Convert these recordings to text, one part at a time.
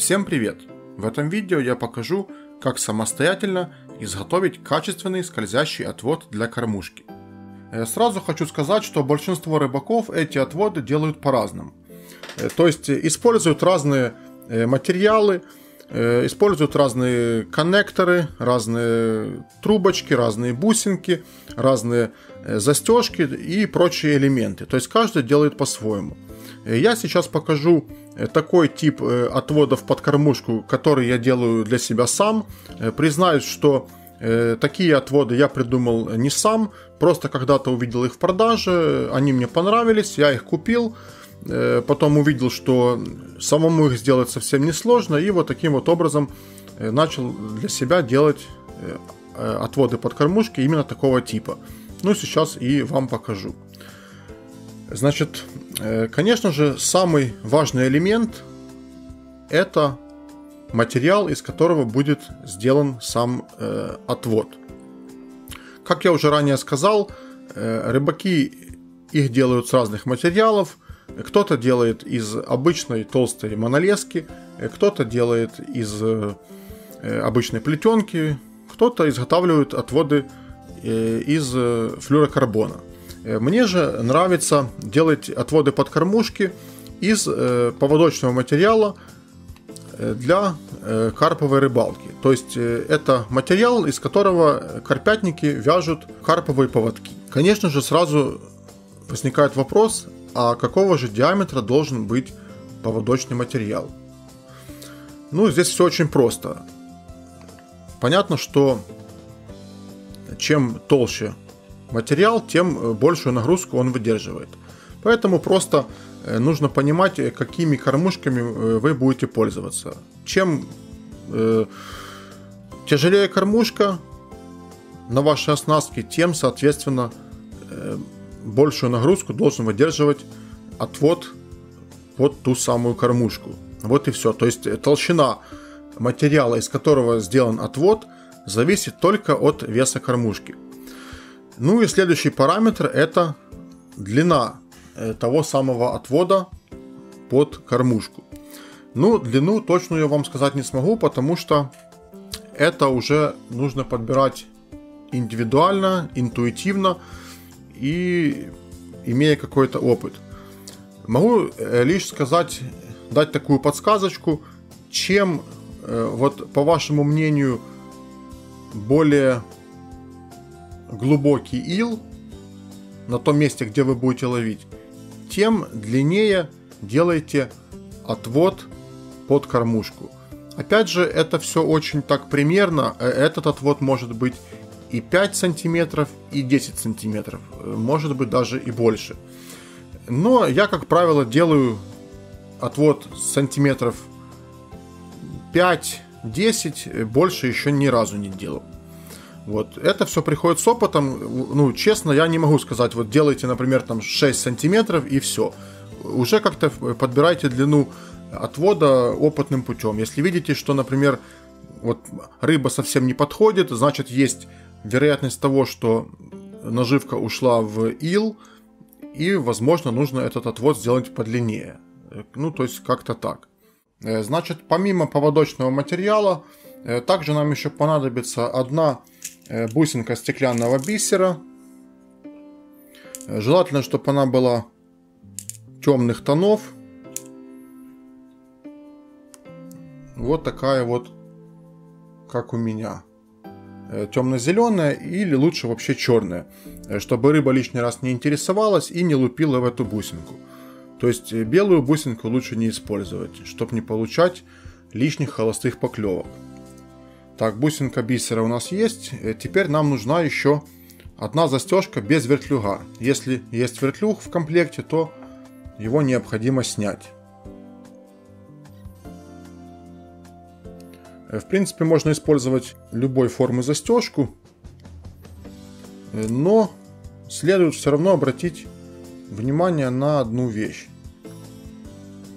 Всем привет! В этом видео я покажу, как самостоятельно изготовить качественный скользящий отвод для кормушки. Сразу хочу сказать, что большинство рыбаков эти отводы делают по-разному. То есть используют разные материалы, используют разные коннекторы, разные трубочки, разные бусинки, разные застежки и прочие элементы. То есть каждый делает по-своему. Я сейчас покажу такой тип отводов под кормушку, который я делаю для себя сам. Признаюсь, что такие отводы я придумал не сам, просто когда-то увидел их в продаже, они мне понравились, я их купил, потом увидел, что самому их сделать совсем несложно, и вот таким вот образом начал для себя делать отводы под кормушки именно такого типа. Ну, сейчас и вам покажу. Значит, конечно же, самый важный элемент – это материал, из которого будет сделан сам отвод. Как я уже ранее сказал, рыбаки их делают с разных материалов. Кто-то делает из обычной толстой монолески, кто-то делает из обычной плетенки, кто-то изготавливает отводы из флюорокарбона. Мне же нравится делать отводы под кормушки из поводочного материала для карповой рыбалки. То есть это материал, из которого карпятники вяжут карповые поводки. Конечно же, сразу возникает вопрос, а какого же диаметра должен быть поводочный материал? Ну, здесь все очень просто. Понятно, что чем толще материал, тем большую нагрузку он выдерживает. Поэтому просто нужно понимать, какими кормушками вы будете пользоваться. Чем тяжелее кормушка на вашей оснастке, тем, соответственно, большую нагрузку должен выдерживать отвод под ту самую кормушку. Вот и все. То есть толщина материала, из которого сделан отвод, зависит только от веса кормушки. Ну и следующий параметр – это длина того самого отвода под кормушку. Ну, длину точную я вам сказать не смогу, потому что это уже нужно подбирать индивидуально, интуитивно и имея какой-то опыт. Могу лишь сказать, дать такую подсказочку, чем, вот по вашему мнению, более глубокий ил на том месте, где вы будете ловить, тем длиннее делайте отвод под кормушку. Опять же, это все очень так примерно. Этот отвод может быть и 5 сантиметров, и 10 сантиметров. Может быть даже и больше. Но я, как правило, делаю отвод сантиметров 5-10, больше еще ни разу не делал. Вот. Это все приходит с опытом. Ну, честно, я не могу сказать, вот делайте, например, там 6 сантиметров и все. Уже как-то подбирайте длину отвода опытным путем. Если видите, что, например, вот рыба совсем не подходит, значит, есть вероятность того, что наживка ушла в ил, и, возможно, нужно этот отвод сделать подлиннее. Ну, то есть, как-то так. Значит, помимо поводочного материала, также нам еще понадобится одна бусинка стеклянного бисера. Желательно, чтобы она была темных тонов. Вот такая вот, как у меня. Темно-зеленая или лучше вообще черная. Чтобы рыба лишний раз не интересовалась и не лупила в эту бусинку. То есть белую бусинку лучше не использовать, чтобы не получать лишних холостых поклевок. Так, бусинка бисера у нас есть. Теперь нам нужна еще одна застежка без вертлюга. Если есть вертлюг в комплекте, то его необходимо снять. В принципе, можно использовать любой формы застежку, но следует все равно обратить внимание на одну вещь.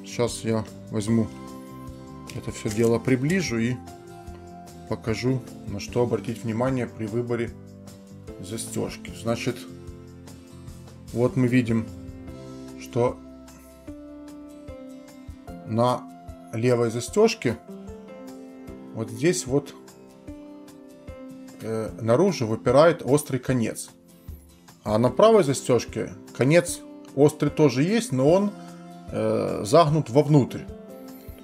Сейчас я возьму это все дело, приближу и покажу, на что обратить внимание при выборе застежки. Значит, вот мы видим, что на левой застежки вот здесь вот наружу выпирает острый конец. А на правой застежке конец острый тоже есть, но он загнут вовнутрь.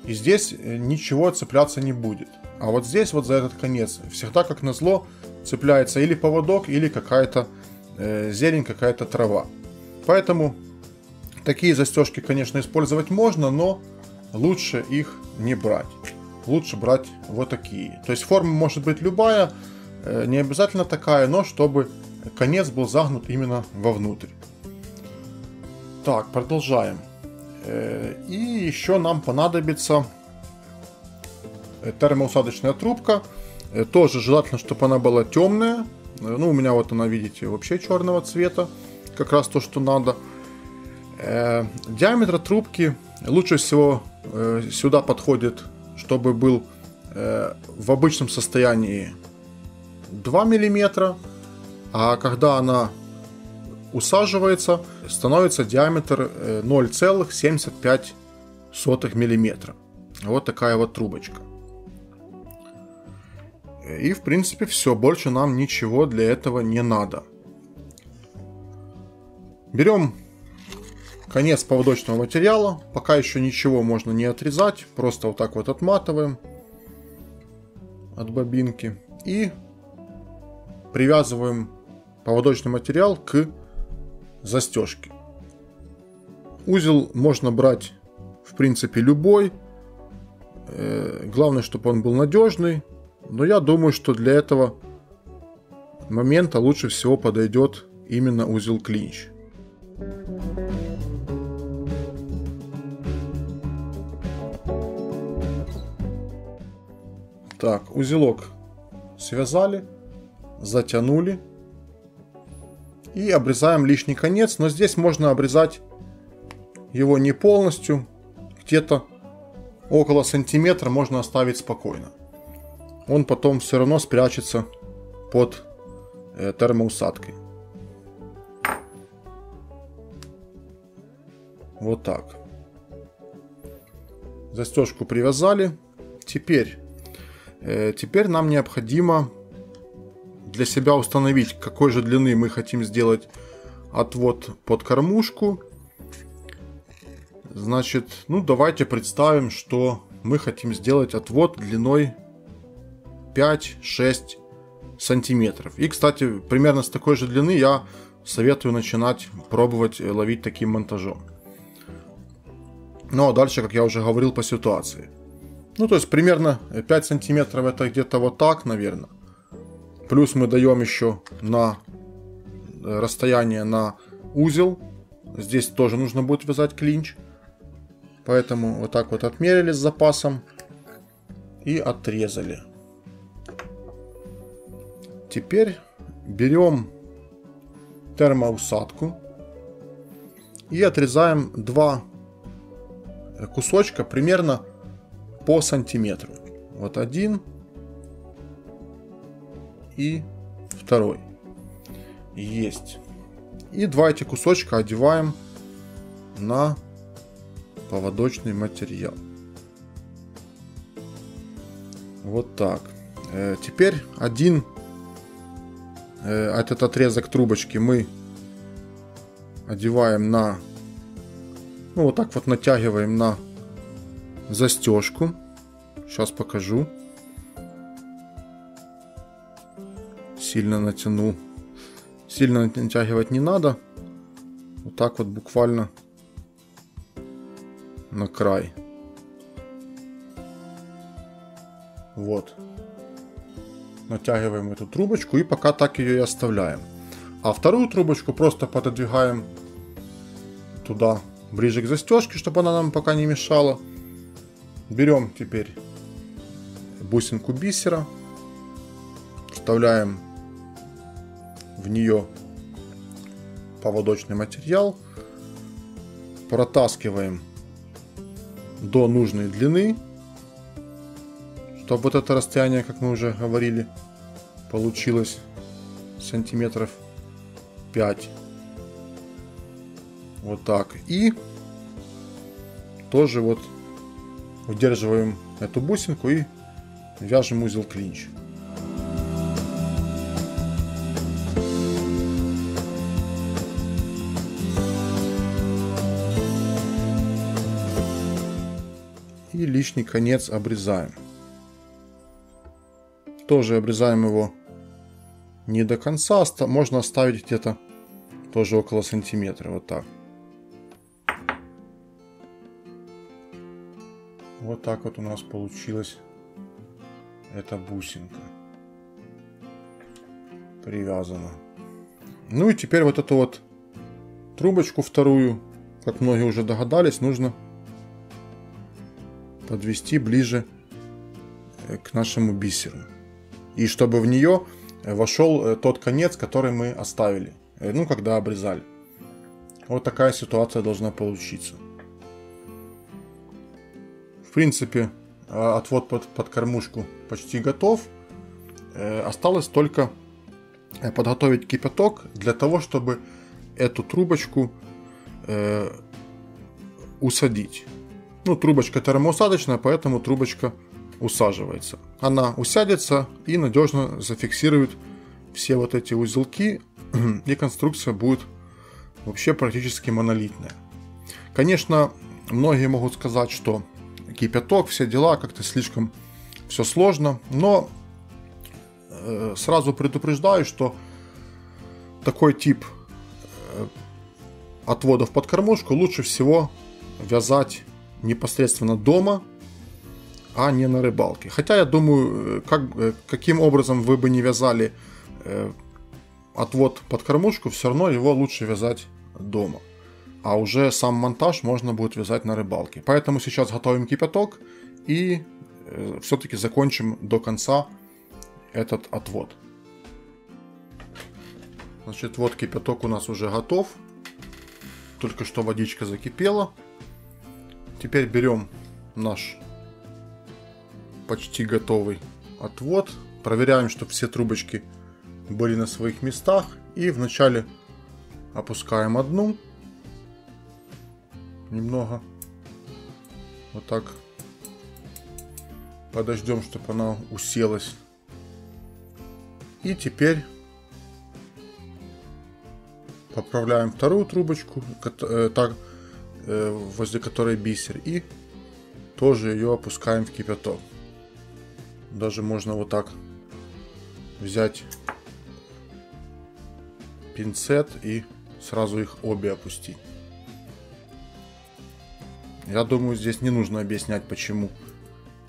И здесь ничего цепляться не будет. А вот здесь вот за этот конец всегда, как назло, цепляется или поводок, или какая-то зелень, какая-то трава. Поэтому такие застежки, конечно, использовать можно, но лучше их не брать. Лучше брать вот такие. То есть форма может быть любая, не обязательно такая, но чтобы конец был загнут именно вовнутрь. Так, продолжаем. И еще нам понадобится термоусадочная трубка. Тоже желательно, чтобы она была темная. Ну, у меня вот она, видите, вообще черного цвета. Как раз то, что надо. Диаметр трубки лучше всего сюда подходит, чтобы был в обычном состоянии 2 мм. А когда она усаживается, становится диаметр 0,75 мм. Вот такая вот трубочка. И в принципе все, больше нам ничего для этого не надо. Берем конец поводочного материала, пока еще ничего можно не отрезать, просто вот так вот отматываем от бобинки и привязываем поводочный материал к застежке. Узел можно брать в принципе любой, главное, чтобы он был надежный, но я думаю, что для этого момента лучше всего подойдет именно узел клинч. Так, узелок связали, затянули и обрезаем лишний конец, но здесь можно обрезать его не полностью, где-то около сантиметра можно оставить спокойно. Он потом все равно спрячется под термоусадкой. Вот так. Застежку привязали. Теперь нам необходимо для себя установить, какой же длины мы хотим сделать отвод под кормушку. Значит, ну давайте представим, что мы хотим сделать отвод длиной 5-6 сантиметров. И, кстати, примерно с такой же длины я советую начинать пробовать ловить таким монтажом. Ну а дальше, как я уже говорил, по ситуации. Ну, то есть примерно 5 сантиметров это где-то вот так, наверное. Плюс мы даем еще на расстояние на узел. Здесь тоже нужно будет вязать клинч. Поэтому вот так вот отмерили с запасом и отрезали. Теперь берем термоусадку и отрезаем два кусочка примерно по сантиметру. Вот один и второй. Есть. И два эти кусочка одеваем на поводочный материал. Вот так. Теперь этот отрезок трубочки мы одеваем на, ну вот так вот натягиваем на застежку. Сейчас покажу. Сильно натянул. Сильно натягивать не надо. Вот так вот буквально на край. Вот. Натягиваем эту трубочку и пока так ее и оставляем. А вторую трубочку просто пододвигаем туда, ближе к застежке, чтобы она нам пока не мешала. Берем теперь бусинку бисера, вставляем в нее поводочный материал, протаскиваем до нужной длины, чтобы вот это расстояние, как мы уже говорили, получилось сантиметров 5. Вот так. И тоже вот удерживаем эту бусинку и вяжем узел клинч. И лишний конец обрезаем. Тоже обрезаем его не до конца, можно оставить где-то тоже около сантиметра, вот так. Вот так вот у нас получилась эта бусинка. Привязана. Ну и теперь вот эту вот трубочку вторую, как многие уже догадались, нужно подвести ближе к нашему бисеру. И чтобы в нее вошел тот конец, который мы оставили, ну, когда обрезали. Вот такая ситуация должна получиться. В принципе, отвод под кормушку почти готов. Осталось только подготовить кипяток для того, чтобы эту трубочку усадить. Ну, трубочка термоусадочная, поэтому трубочка усаживается. Она усядется и надежно зафиксирует все вот эти узелки, и конструкция будет вообще практически монолитная. Конечно, многие могут сказать, что кипяток, все дела, как-то слишком все сложно, но сразу предупреждаю, что такой тип отводов под кормушку лучше всего вязать непосредственно дома, а не на рыбалке. Хотя я думаю, каким образом вы бы не вязали отвод под кормушку, все равно его лучше вязать дома. А уже сам монтаж можно будет вязать на рыбалке. Поэтому сейчас готовим кипяток и все-таки закончим до конца этот отвод. Значит, вот кипяток у нас уже готов. Только что водичка закипела. Теперь берем наш почти готовый отвод. Проверяем, чтобы все трубочки были на своих местах. И вначале опускаем одну. Немного. Вот так. Подождем, чтобы она уселась. И теперь поправляем вторую трубочку, возле которой бисер. И тоже ее опускаем в кипяток. Даже можно вот так взять пинцет и сразу их обе опустить. Я думаю, здесь не нужно объяснять, почему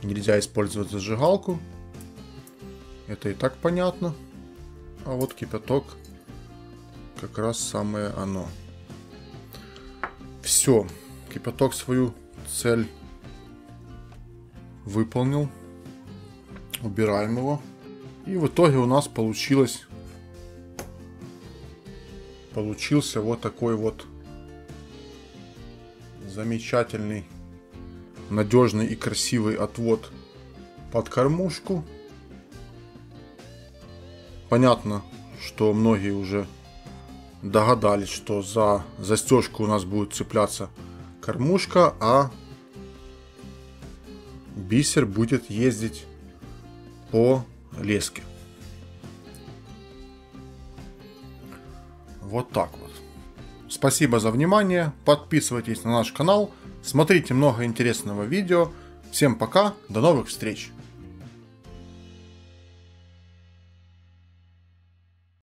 нельзя использовать зажигалку. Это и так понятно. А вот кипяток как раз самое оно. Все. Кипяток свою цель выполнил. Убираем его. И в итоге у нас получился вот такой вот замечательный, надежный и красивый отвод под кормушку. Понятно, что многие уже догадались, что за застежку у нас будет цепляться кормушка, а бисер будет ездить по леске. Вот так вот. Спасибо за внимание. Подписывайтесь на наш канал. Смотрите много интересного видео. Всем пока. До новых встреч.